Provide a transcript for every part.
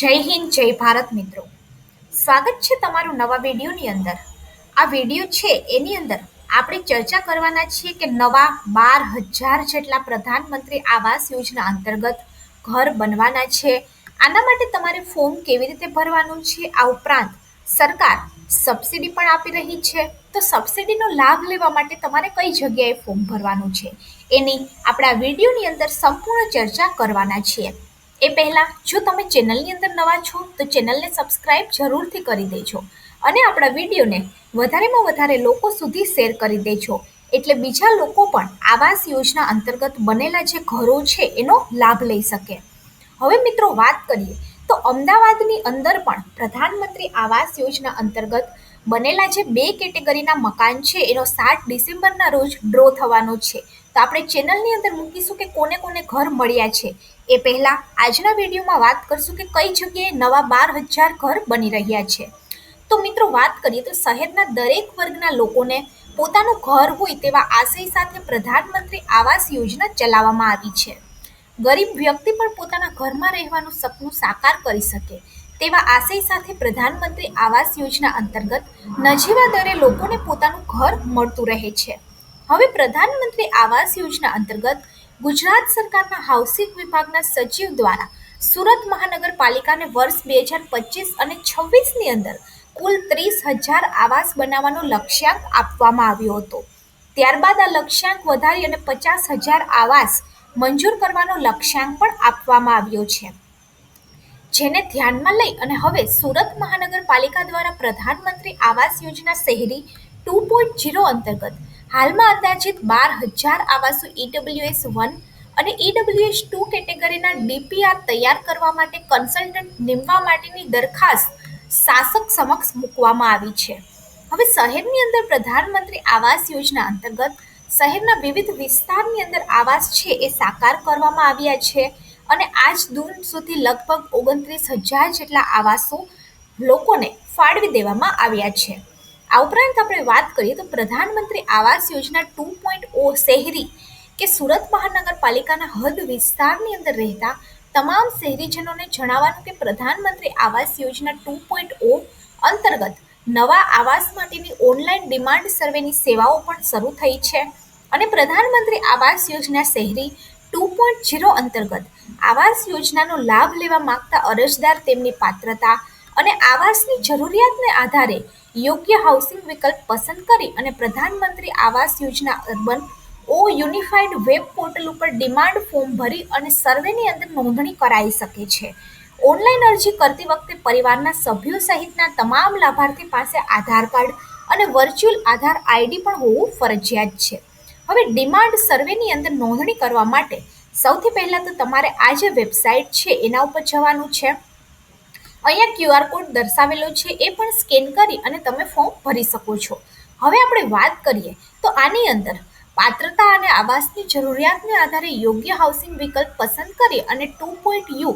જય હિન્દ જય ભારત મિત્રો. સ્વાગત છે તમારું નવા વિડીયોની અંદર. આ વિડીયો છે એની અંદર આપણે ચર્ચા કરવાના છીએ કે નવા 12,000 જેટલા પ્રધાનમંત્રી આવાસ યોજના અંતર્ગત ઘર બનવાના છે. આના માટે તમારે ફોર્મ કેવી રીતે ભરવાનું છે, આ ઉપરાંત સરકાર સબસિડી પણ આપી રહી છે. તો સબસિડીનો લાભ લેવા માટે તમારે કઈ જગ્યાએ ફોર્મ ભરવાનું છે એની આપણે આ વિડીયોની અંદર સંપૂર્ણ ચર્ચા કરવાના છીએ. એ પહેલાં જો તમે ચેનલની અંદર નવા છો તો ચેનલને સબસ્ક્રાઇબ જરૂરથી કરી દેજો અને આપણા વિડીયોને વધારેમાં વધારે લોકો સુધી શેર કરી દેજો, એટલે બીજા લોકો પણ આવાસ યોજના અંતર્ગત બનેલા જે ઘરો છે એનો લાભ લઈ શકે. હવે મિત્રો વાત કરીએ તો અમદાવાદની અંદર પણ પ્રધાનમંત્રી આવાસ યોજના અંતર્ગત બનેલા જે 2 કેટેગરીના મકાન છે એનો 7 ડિસેમ્બરના રોજ ડ્રો થવાનો છે. તો આપણે ચેનલની અંદર મૂકીશું કે કોને કોને ઘર મળ્યા છે. એ પહેલાં આજના વિડીયોમાં વાત કરશું કે કઈ જગ્યાએ નવા 12,000 ઘર બની રહ્યા છે. તો મિત્રો વાત કરીએ તો શહેરના દરેક વર્ગના લોકોને પોતાનું ઘર હોય તેવા આશય સાથે પ્રધાનમંત્રી આવાસ યોજના ચલાવવામાં આવી છે. ગરીબ વ્યક્તિ પણ પોતાના ઘરમાં રહેવાનું સપનું સાકાર કરી શકે તેવા આશય સાથે પ્રધાનમંત્રી આવાસ યોજના અંતર્ગત નજીવા દરે લોકોને પોતાનું ઘર મળતું રહે છે. હવે પ્રધાનમંત્રી આવાસ યોજના અંતર્ગત ગુજરાત સરકારના હાઉસિંગ વિભાગના સચિવ દ્વારા સુરત મહાનગરપાલિકાને વર્ષ 2025 અને 26ની અંદર કુલ 30,000 આવાસ બનાવવાનો લક્ષ્યાંક આપવામાં આવ્યો હતો. ત્યારબાદ આ લક્ષ્યાંક વધારી અને 50,000 આવાસ મંજૂર કરવાનો લક્ષ્યાંક પણ આપવામાં આવ્યો છે, જેને ધ્યાનમાં લઈ અને હવે સુરત મહાનગરપાલિકા દ્વારા પ્રધાનમંત્રી આવાસ યોજના શહેરી 2.0 અંતર્ગત હાલમાં અંદાજિત 12,000 આવાસો EWS1 અને EWS2 કેટેગરીના DPR તૈયાર કરવા માટે કન્સલ્ટન્ટ નીમવા માટેની દરખાસ્ત શાસક સમક્ષ મૂકવામાં આવી છે. હવે શહેરની અંદર પ્રધાનમંત્રી આવાસ યોજના અંતર્ગત શહેરના વિવિધ વિસ્તારની અંદર આવાસ છે એ સાકાર કરવામાં આવ્યા છે અને આજ દૂર સુધી લગભગ 29,000 જેટલા આવાસો લોકોને ફાળવી દેવામાં આવ્યા છે. આ ઉપરાંત આપણે વાત કરીએ તો પ્રધાનમંત્રી આવાસ યોજના 2.0 શહેરી કે સુરત મહાનગરપાલિકાના હદ વિસ્તારની અંદર રહેતા તમામ શહેરીજનોને જણાવવાનું કે પ્રધાનમંત્રી આવાસ યોજના 2.0 અંતર્ગત નવા આવાસ માટેની ઓનલાઈન ડિમાન્ડ સર્વેની સેવાઓ પણ શરૂ થઈ છે અને પ્રધાનમંત્રી આવાસ યોજના શહેરી 2.0 અંતર્ગત આવાસ યોજનાનો લાભ લેવા માંગતા અરજદાર તેમની પાત્રતા અને આવાસની જરૂરિયાતને આધારે યોગ્ય હાઉસિંગ વિકલ્પ પસંદ કરી અને પ્રધાનમંત્રી આવાસ યોજના અર્બન યુનિફાઈડ વેબ પોર્ટલ ઉપર ડિમાન્ડ ફોર્મ ભરી અને સર્વેની અંદર નોંધણી કરાવી શકે છે. ઓનલાઈન અરજી કરતી વખતે પરિવારના સભ્યો સહિતના તમામ લાભાર્થી પાસે આધાર કાર્ડ અને વર્ચ્યુઅલ આધાર આઈડી પણ હોવું ફરજિયાત છે. હવે ડિમાન્ડ સર્વેની અંદર નોંધણી કરવા માટે સૌથી પહેલાં તો તમારે આ જે વેબસાઇટ છે એના ઉપર જવાનું છે. અહીંયા QR કોડ દર્શાવેલો છે એ પણ સ્કેન કરી અને તમે ફોર્મ ભરી શકો છો. હવે આપણે વાત કરીએ તો આની અંદર પાત્રતા અને આવાસની જરૂરિયાતને આધારે યોગ્ય હાઉસિંગ વિકલ્પ પસંદ કરી અને 2.U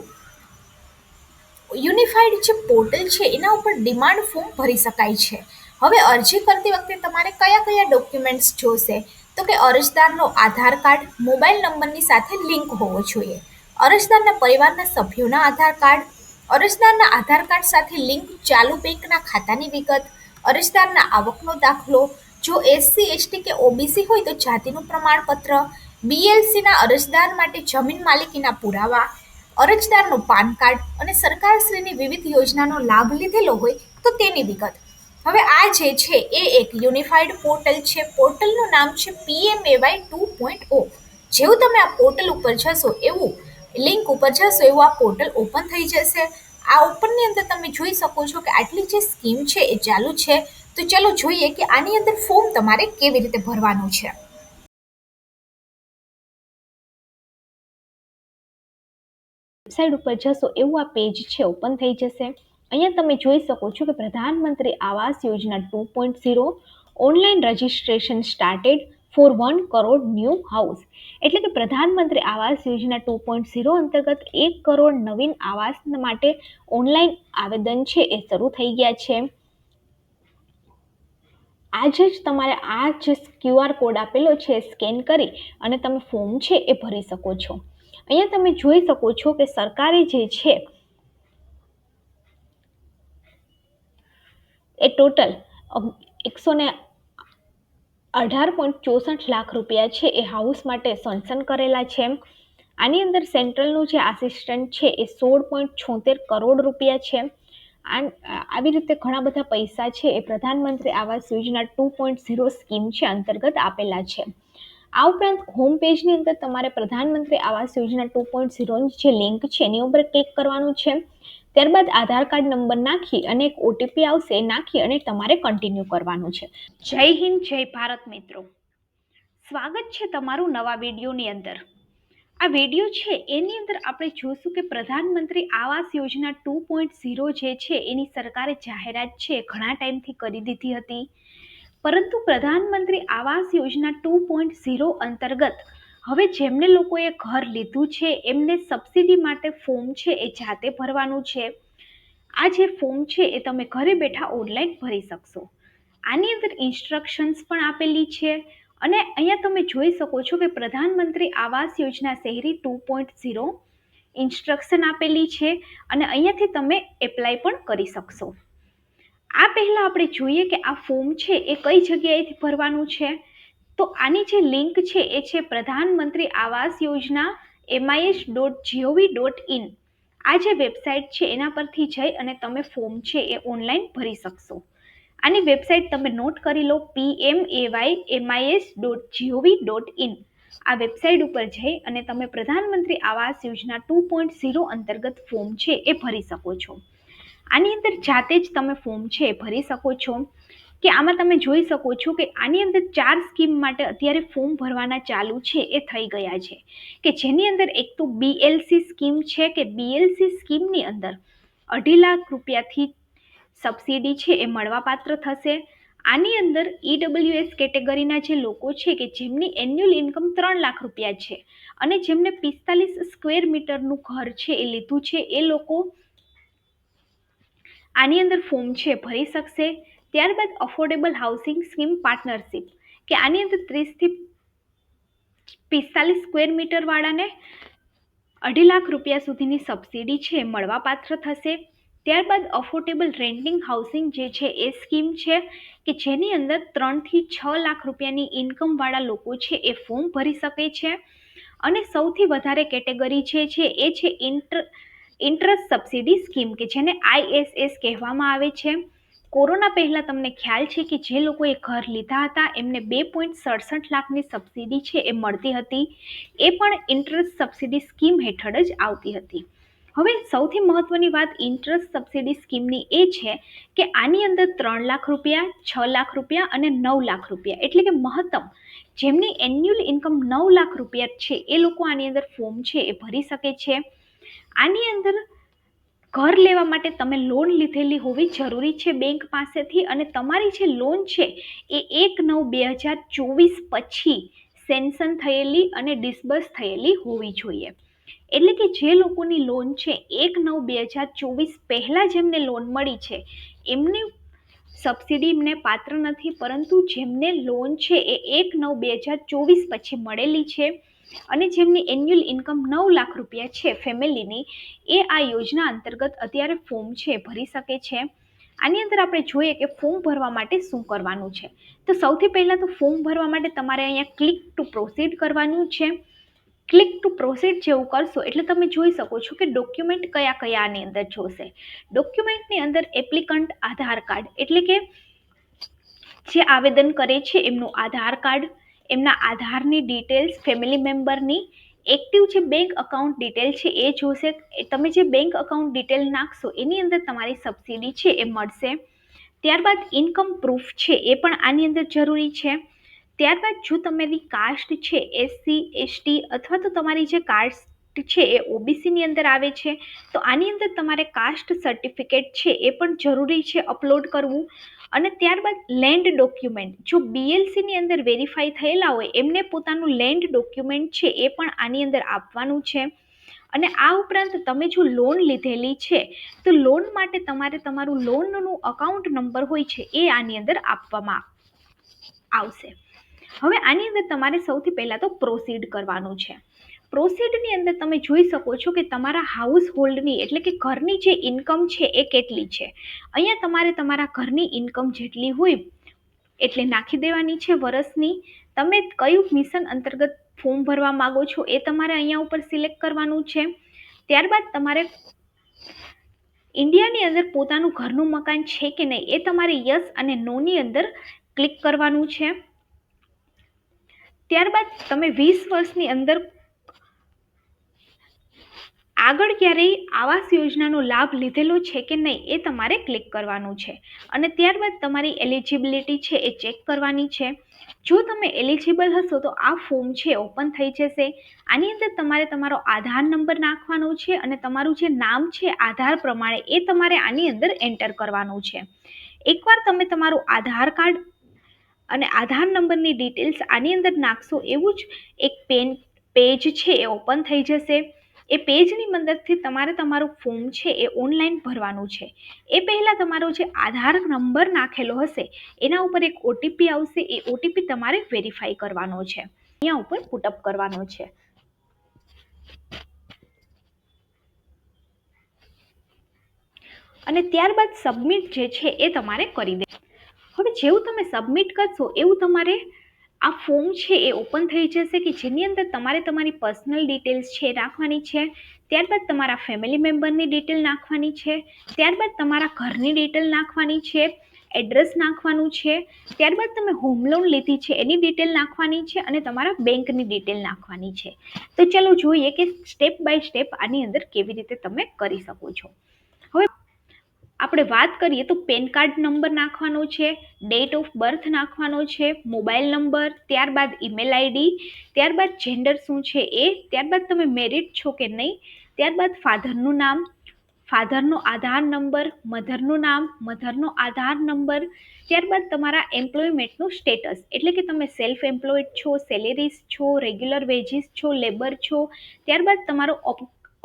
યુનિફાઈડ જે પોર્ટલ છે એના ઉપર ડિમાન્ડ ફોર્મ ભરી શકાય છે. હવે અરજી કરતી વખતે તમારે કયા કયા ડોક્યુમેન્ટ્સ જોશે તો કે અરજદારનો આધાર કાર્ડ મોબાઈલ નંબરની સાથે લિંક હોવો જોઈએ, અરજદારના પરિવારના સભ્યોના આધાર કાર્ડ, અરજદારના આધાર કાર્ડ સાથે લિંક ચાલુ બેંકના ખાતાની વિગત, અરજદારના આવકનો દાખલો, જો SC ST કે OBC હોય તો જાતિનું પ્રમાણપત્ર, BLCના અરજદાર માટે જમીન માલિકીના પુરાવા, અરજદારનું પાન કાર્ડ અને સરકારશ્રીની વિવિધ યોજનાનો લાભ લીધેલો હોય તો તેની વિગત. હવે આ જે છે એ એક યુનિફાઈડ પોર્ટલ છે. પોર્ટલનું નામ છે PMAY 2.0. જેવું તમે આ પોર્ટલ ઉપર જશો એવું લિંક ઉપર જશો એવું આ પોર્ટલ ઓપન થઈ જશે. આ ઓપનની અંદર તમે જોઈ શકો છો કે આટલી જે સ્કીમ છે એ ચાલુ છે. તો ચલો જોઈએ કે આની અંદર ફોર્મ તમારે કેવી રીતે ભરવાનું છે. વેબસાઇટ ઉપર જશો એવું આ પેજ છે ઓપન થઈ જશે. અહીંયા તમે જોઈ શકો છો કે પ્રધાનમંત્રી આવાસ યોજના 2.0 online registration started for 1 crore new house, એટલે કે પ્રધાનમંત્રી આવાસ યોજના 2.0 અંતર્ગત 1 કરોડ નવીન આવાસ માટે ઓનલાઈન આવેદન છે એ શરૂ થઈ ગયા છે. આજે જ તમારે આ જે QR કોડ આપેલો છે સ્કેન કરી અને તમે ફોર્મ છે એ ભરી શકો છો. અહીંયા તમે જોઈ શકો છો કે સરકારે જે છે એ ટોટલ 118.64 લાખ રૂપિયા છે એ હાઉસ માટે સેન્કશન કરેલા છે. આની અંદર સેન્ટ્રલનું જે આસિસ્ટન્ટ છે એ 16.76 કરોડ રૂપિયા છે. આવી રીતે ઘણા બધા પૈસા છે એ પ્રધાનમંત્રી આવાસ યોજના 2.0 સ્કીમ છે અંતર્ગત આપેલા છે. આ ઉપરાંત હોમ પેજની અંદર તમારે પ્રધાનમંત્રી આવાસ યોજના 2.0 જે લિંક છે એની ઉપર ક્લિક કરવાનું છે. ત્યારબાદ આધાર કાર્ડ નંબર નાખી અને એક ઓટીપી આવશે નાખી અને તમારે કન્ટિન્યુ કરવાનું છે. જય હિન્દ, જય ભારત મિત્રો. સ્વાગત છે તમારું નવા વિડીયોની અંદર. આ વિડીયો છે એની અંદર આપણે જોઈશું કે પ્રધાનમંત્રી આવાસ યોજના 2.0 જે છે એની સરકારે જાહેરાત છે ઘણા ટાઈમથી કરી દીધી હતી, પરંતુ પ્રધાનમંત્રી આવાસ યોજના 2.0 અંતર્ગત હવે જેમને લોકોએ ઘર લીધું છે એમને સબસિડી માટે ફોર્મ છે એ જાતે ભરવાનું છે. આ જે ફોર્મ છે એ તમે ઘરે બેઠા ઓનલાઈન ભરી શકશો. આની અંદર ઇન્સ્ટ્રક્શન્સ પણ આપેલી છે અને અહીંયા તમે જોઈ શકો છો કે પ્રધાનમંત્રી આવાસ યોજના શહેરી 2.0 ઇન્સ્ટ્રક્શન આપેલી છે અને અહીંયાથી તમે એપ્લાય પણ કરી શકશો. આ પહેલા આપણે જોઈએ કે આ ફોર્મ છે એ કઈ જગ્યાએથી ભરવાનું છે. તો આની જે લિંક છે એ છે પ્રધાનમંત્રી આવાસ યોજના MIS.gov.in. આ જે વેબસાઇટ છે એના પરથી જઈ અને તમે ફોર્મ છે એ ઓનલાઈન ભરી શકશો. આની વેબસાઇટ તમે નોટ કરી લો, PMAYMIS.gov.in. આ વેબસાઇટ ઉપર જઈ અને તમે પ્રધાનમંત્રી આવાસ યોજના 2.0 અંતર્ગત ફોર્મ છે એ ભરી શકો છો. આની અંદર જાતે જ તમે ફોર્મ છે એ ભરી શકો છો. કે આમાં તમે જોઈ શકો છો કે આની અંદર 4 સ્કીમ માટે અત્યારે ફોર્મ ભરવાના ચાલુ છે એ થઈ ગયા છે, કે જેની અંદર એક તો BLC સ્કીમ છે કે BLC સ્કીમની અંદર 2.5 લાખ રૂપિયાથી સબસિડી છે એ મળવાપાત્ર થશે. આની અંદર EWS કેટેગરીના જે લોકો છે કે જેમની એન્યુઅલ ઇન્કમ 3 લાખ રૂપિયા છે અને જેમને 45 સ્ક્વેર મીટરનું ઘર છે એ લીધું છે એ લોકો આની અંદર ફોર્મ છે ભરી શકશે. ત્યારબાદ અફોર્ડેબલ હાઉસિંગ સ્કીમ પાર્ટનરશિપ, કે આની અંદર 30 થી 45 સ્ક્વેર મીટર વાળાને 2.5 લાખ રૂપિયા સુધીની સબસિડી છે મળવાપાત્ર થશે. ત્યારબાદ અફોર્ડેબલ રેન્ટિંગ હાઉસિંગ જે છે એ સ્કીમ છે કે જેની અંદર 3 થી 6 લાખ રૂપિયાની ઇન્કમ વાળા લોકો છે એ ફોર્મ ભરી શકે છે. અને સૌથી વધારે કેટેગરી છે એ છે ઇન્ટરેસ્ટ સબસિડી સ્કીમ, કે જેને ISS કહેવામાં આવે છે. કોરોના પહેલા તમને ખ્યાલ છે કે જે લોકોએ ઘર લીધા હતા એમને 2.67 લાખની સબસિડી છે એ મળતી હતી. એ પણ ઇન્ટરેસ્ટ સબસિડી સ્કીમ હેઠળ જ આવતી હતી. હવે સૌથી મહત્વની વાત ઇન્ટરેસ્ટ સબસિડી સ્કીમની એ છે કે આની અંદર 3 લાખ રૂપિયા, 6 લાખ રૂપિયા અને 9 લાખ રૂપિયા, એટલે કે મહત્તમ જેમની એન્યુઅલ ઇન્કમ 9 લાખ રૂપિયા છે એ લોકો આની અંદર ફોર્મ છે એ ભરી શકે છે. આની અંદર ઘર લેવા માટે તમે લોન લીધેલી હોવી જરૂરી છે બેંક પાસેથી, અને તમારી જે લોન છે એ 1/9/2024 પછી સેન્કશન થયેલી અને ડિસ્બર્સ થયેલી હોવી જોઈએ. એટલે કે જે લોકોની લોન છે 1/9/2024 પહેલા જેમને લોન મળી છે એમની સબસિડી એમને પાત્ર નથી, પરંતુ જેમને લોન છે એ 1/9/2024 પછી મળેલી છે અને જેમની એન્યુઅલ ઇન્કમ 9 લાખ રૂપિયા છે ફેમિલીની, એ આ યોજના અંતર્ગત અત્યારે ફોર્મ છે ભરી શકે છે. આની અંદર આપણે જોઈએ કે ફોર્મ ભરવા માટે શું કરવાનું છે. તો સૌથી પહેલાં તો ફોર્મ ભરવા માટે તમારે અહીંયા ક્લિક ટુ પ્રોસીડ કરવાનું છે. ક્લિક ટુ પ્રોસીડ જેવું કરશો એટલે તમે જોઈ શકો છો કે ડોક્યુમેન્ટ કયા કયા આની અંદર જોશે. ડોક્યુમેન્ટની અંદર એપ્લિકન્ટ આધાર કાર્ડ, એટલે કે જે આવેદન કરે છે એમનું આધાર કાર્ડ, એમના આધારની ડિટેલ્સ, ફેમિલી મેમ્બરની એક્ટિવ જે બેંક અકાઉન્ટ ડિટેલ છે એ જોશે. તમે જે બેંક અકાઉન્ટ ડિટેલ નાખશો એની અંદર તમારી સબસિડી છે એ મળશે. ત્યારબાદ ઇન્કમ પ્રૂફ છે એ પણ આની અંદર જરૂરી છે. ત્યારબાદ જો તમારી કાસ્ટ છે SC ST અથવા તો તમારી જે કાસ્ટ છે એ OBCની અંદર આવે છે તો આની અંદર તમારે કાસ્ટ સર્ટિફિકેટ છે એ પણ જરૂરી છે અપલોડ કરવું. અને ત્યારબાદ લેન્ડ ડોક્યુમેન્ટ, જો BLCની અંદર વેરીફાઈ થયેલા હોય એમને પોતાનું લેન્ડ ડોક્યુમેન્ટ છે એ પણ આની અંદર આપવાનું છે. અને આ ઉપરાંત તમે જો લોન લીધેલી છે તો લોન માટે તમારે તમારું લોનનું અકાઉન્ટ નંબર હોય છે એ આની અંદર આપવામાં આવશે. હવે આની અંદર તમારે સૌથી પહેલાં તો પ્રોસીડ કરવાનું છે. પ્રોસીડની અંદર તમે જોઈ શકો છો કે તમારા હાઉસ હોલ્ડની એટલે કે ઘરની જે ઇન્કમ છે એ કેટલી છે. અહીંયા તમારે તમારા ઘરની ઇન્કમ જેટલી હોય એટલે નાખી દેવાની છે વર્ષની. તમે કયું મિશન અંતર્ગત ફોર્મ ભરવા માંગો છો એ તમારે અહીંયા ઉપર સિલેક્ટ કરવાનું છે. ત્યારબાદ તમારે ઇન્ડિયાની અંદર પોતાનું ઘરનું મકાન છે કે નહીં એ તમારે યસ અને નોની અંદર ક્લિક કરવાનું છે. ત્યારબાદ તમે 20 વર્ષની અંદર આગળ ક્યારેય આવાસ યોજનાનો લાભ લીધેલો છે કે નહીં એ તમારે ક્લિક કરવાનું છે. અને ત્યારબાદ તમારી એલિજિબિલિટી છે એ ચેક કરવાની છે. જો તમે એલિજિબલ હશો તો આ ફોર્મ છે ઓપન થઈ જશે. આની અંદર તમારે તમારો આધાર નંબર નાખવાનો છે અને તમારું જે નામ છે આધાર પ્રમાણે એ તમારે આની અંદર એન્ટર કરવાનું છે. એકવાર તમે તમારું આધાર કાર્ડ અને આધાર નંબરની ડિટેલ્સ આની અંદર નાખશો એવું જ એક પેજ છે એ ઓપન થઈ જશે. એ પેજની મદદથી તમારે તમારું ફોર્મ છે એ ઓનલાઈન ભરવાનું છે. એ પહેલાં તમારો જે આધાર નંબર નાખેલો હશે એના ઉપર એક ઓટીપી આવશે. એ ઓટીપી તમારે વેરીફાઈ કરવાનો છે, અહીંયા ઉપર પુટઅપ કરવાનો છે. અને ત્યારબાદ સબમિટ જે છે એ તમારે કરી દે. હવે જેવું તમે સબમિટ કરશો એવું તમારે આ ફોર્મ છે એ ઓપન થઈ જશે કે જેની અંદર તમારે તમારી પર્સનલ ડિટેલ્સ છે નાખવાની છે. ત્યારબાદ તમારા ફેમિલી મેમ્બરની ડિટેલ નાખવાની છે. ત્યારબાદ તમારા ઘરની ડિટેલ નાખવાની છે, એડ્રેસ નાખવાનું છે. ત્યારબાદ તમે હોમ લોન લીધી છે એની ડિટેલ નાખવાની છે અને તમારા બેંકની ડિટેલ નાખવાની છે. તો ચલો જોઈએ કે સ્ટેપ બાય સ્ટેપ આની અંદર કેવી રીતે તમે કરી શકો છો. હવે આપણે વાત કરીએ તો પેન કાર્ડ નંબર નાખવાનો છે, ડેટ ઓફ બર્થ નાખવાનો છે, મોબાઈલ નંબર, ત્યારબાદ ઈમેલ આઈડી, ત્યારબાદ જેન્ડર શું છે એ, ત્યારબાદ તમે મેરિડ છો કે નહીં, ત્યારબાદ ફાધરનું નામ, ફાધરનો આધાર નંબર, મધરનું નામ, મધરનો આધાર નંબર, ત્યારબાદ તમારા એમ્પ્લોયમેન્ટનું સ્ટેટસ એટલે કે તમે સેલ્ફ એમ્પ્લોયડ છો, સેલેરીસ છો, રેગ્યુલર વેજીસ છો, લેબર છો, ત્યારબાદ તમારો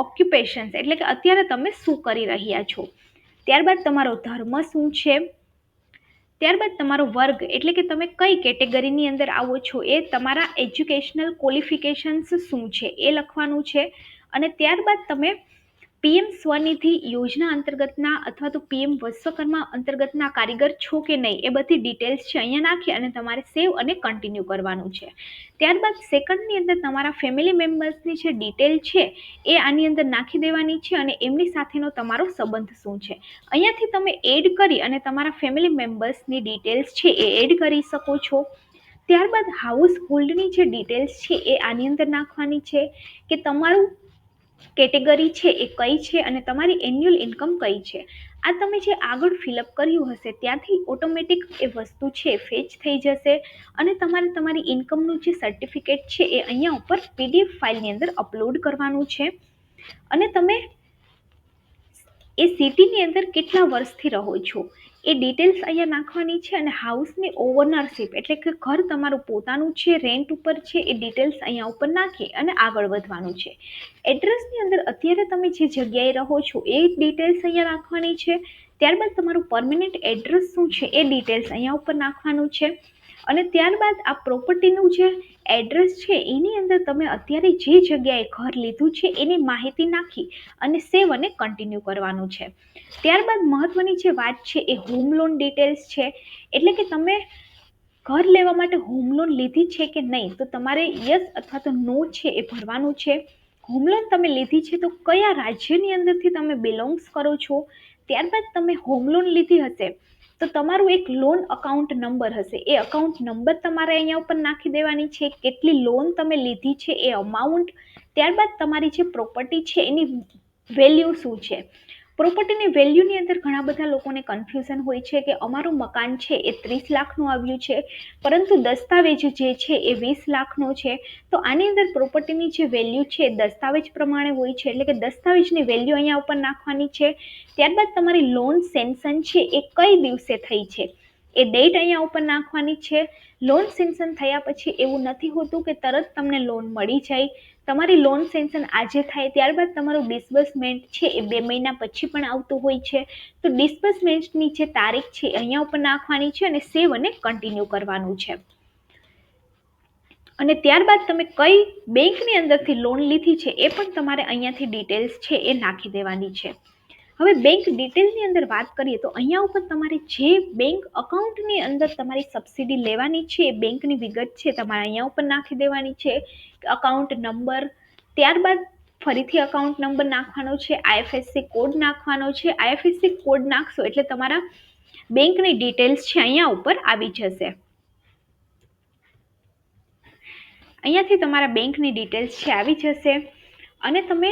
ઓક્યુપેશન્સ એટલે કે અત્યારે તમે શું કરી રહ્યા છો, ત્યારબાદ તમારો ધર્મ શું છે, ત્યારબાદ તમારો વર્ગ એટલે કે તમે કઈ કેટેગરીની અંદર આવો છો, એ તમારા એજ્યુકેશનલ ક્વોલિફિકેશન્સ શું છે એ લખવાનું છે. અને ત્યારબાદ તમે પીએમ સ્વનિધિ યોજના અંતર્ગતના અથવા તો પીએમ વિશ્વકર્મા અંતર્ગતના કારીગર છો કે નહીં એ બધી ડિટેલ્સ છે અહીંયા નાખી અને તમારે સેવ અને કન્ટિન્યુ કરવાનું છે. ત્યારબાદ સેકન્ડની અંદર તમારા ફેમિલી મેમ્બર્સની જે ડિટેલ છે એ આની અંદર નાખી દેવાની છે અને એમની સાથેનો તમારો સંબંધ શું છે અહીંયાથી તમે એડ કરી અને તમારા ફેમિલી મેમ્બર્સની ડિટેલ્સ છે એ એડ કરી શકો છો. ત્યારબાદ હાઉસ હોલ્ડની જે ડિટેલ્સ છે એ આની અંદર નાખવાની છે કે તમારું કેટેગરી છે એ કઈ છે અને તમારી એન્યુઅલ ઇન્કમ કઈ છે. આ તમે જે આગળ ફિલઅપ કર્યું હશે ત્યાંથી ઓટોમેટિક એ વસ્તુ છે ફેચ થઈ જશે અને તમારે તમારી ઇન્કમનું જે સર્ટિફિકેટ છે એ અહીંયા ઉપર પીડીએફ ફાઇલની અંદર અપલોડ કરવાનું છે. અને તમે એ સિટીની અંદર કેટલા વર્ષથી રહો છો એ ડિટેલ્સ અહીંયા નાખવાની છે. અને હાઉસની ઓનરશિપ એટલે કે ઘર તમારું પોતાનું છે, રેન્ટ ઉપર છે, એ ડિટેલ્સ અહીંયા ઉપર નાખી અને આગળ વધવાનું છે. એડ્રેસની અંદર અત્યારે તમે જે જગ્યાએ રહો છો એ ડિટેલ્સ અહીંયા નાખવાની છે. ત્યારબાદ તમારું પરમેનન્ટ એડ્રેસ શું છે એ ડિટેલ્સ અહીંયા ઉપર નાખવાનું છે. અને ત્યારબાદ આ પ્રોપર્ટીનું જે એડ્રેસ છે એની અંદર તમે અત્યારે જે જગ્યાએ ઘર લીધું છે એની માહિતી નાખી અને સેવ અને કન્ટિન્યુ કરવાનું છે. ત્યારબાદ મહત્વની જે વાત છે એ હોમ લોન ડિટેલ્સ છે એટલે કે તમે ઘર લેવા માટે હોમ લોન લીધી છે કે નહીં તો તમારે યસ અથવા તો નો છે એ ભરવાનું છે. હોમ લોન તમે લીધી છે તો કયા રાજ્યની અંદરથી તમે બિલોંગ્સ કરો છો. ત્યારબાદ તમે હોમ લોન લીધી હશે તો તમારું એક લોન અકાઉન્ટ નંબર હશે એ અકાઉન્ટ નંબર તમારે અહીંયા ઉપર નાખી દેવાની છે. કેટલી લોન તમે લીધી છે એ અમાઉન્ટ, ત્યારબાદ તમારી જે પ્રોપર્ટી છે એની વેલ્યુ શું છે. પ્રોપર્ટીની વેલ્યુની અંદર ઘણા બધા લોકોને કન્ફ્યુઝન હોય છે કે અમારું મકાન છે એ 30 લાખનું આવ્યું છે પરંતુ દસ્તાવેજ જે છે એ 20 લાખનો છે. તો આની અંદર પ્રોપર્ટીની જે વેલ્યુ છે એ દસ્તાવેજ પ્રમાણે હોય છે એટલે કે દસ્તાવેજની વેલ્યુ અહીંયા ઉપર નાખવાની છે. ત્યારબાદ તમારી લોન સેન્શન છે એ કઈ દિવસે થઈ છે એ ડેટ અહીંયા ઉપર નાખવાની છે. લોન સેન્શન થયા પછી એવું નથી હોતું કે તરત તમને લોન મળી જાય. તમારી લોન સેન્શન આજે થાય ત્યારબાદ તમારું ડિસ્બર્સમેન્ટ છે એ 2 મહિના પછી પણ આવતું હોય છે. તો ડિસ્બર્સમેન્ટની જે તારીખ છે અહીંયા ઉપર નાખવાની છે અને સેવ અને કન્ટિન્યુ કરવાનું છે. અને ત્યારબાદ તમે કઈ બેંકની અંદરથી લોન લીધી છે એ પણ તમારે અહીંયાથી ડિટેલ્સ છે એ નાખી દેવાની છે. હવે બેંક ડિટેલની અંદર વાત કરીએ તો અહીંયા ઉપર તમારે જે બેંક અકાઉન્ટની અંદર તમારી સબસિડી લેવાની છે એ બેંકની વિગત છે તમારે અહીંયા ઉપર નાખી દેવાની છે, અકાઉન્ટ નંબર, ત્યારબાદ ફરીથી અકાઉન્ટ નંબર નાખવાનો છે, આઈએફએસસી કોડ નાખવાનો છે. આઈએફએસસી કોડ નાખશો એટલે તમારા બેંકની ડિટેલ્સ છે અહીંયા ઉપર આવી જશે. અહીંયાથી તમારા બેંકની ડિટેલ્સ છે આવી જશે અને તમે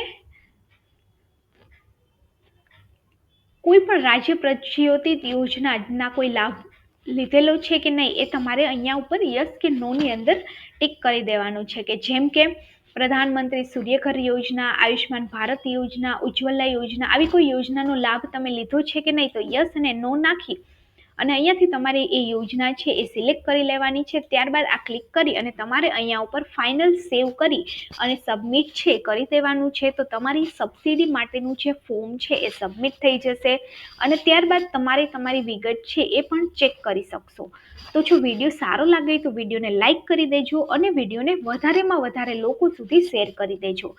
કોઈ પણ રાજ્ય પ્રજ્યોતિત યોજનાના કોઈ લાભ લીધેલો છે કે નહીં એ તમારે અહીંયા ઉપર યસ કે નો ની અંદર ટિક કરી દેવાનું છે, કે જેમ કે પ્રધાનમંત્રી સૂર્યઘર યોજના, આયુષ્માન ભારત યોજના, ઉજ્જવલા યોજના, આવી કોઈ યોજનાનો લાભ તમે લીધો છે કે નહીં તો યસ અને નો નાખી અને અહીંયાથી તમારે એ યોજના છે એ સિલેક્ટ કરી લેવાની છે. ત્યારબાદ આ ક્લિક કરી અને તમારે અહીંયા ઉપર ફાઇનલ સેવ કરી અને સબમિટ છે કરી દેવાનું છે. તો તમારી સબસિડી માટેનું જે ફોર્મ છે એ સબમિટ થઈ જશે અને ત્યારબાદ તમારે તમારી વિગત છે એ પણ ચેક કરી શકશો. તો જો વિડીયો સારો લાગે તો વિડીયોને લાઇક કરી દેજો અને વિડીયોને વધારેમાં વધારે લોકો સુધી શેર કરી દેજો.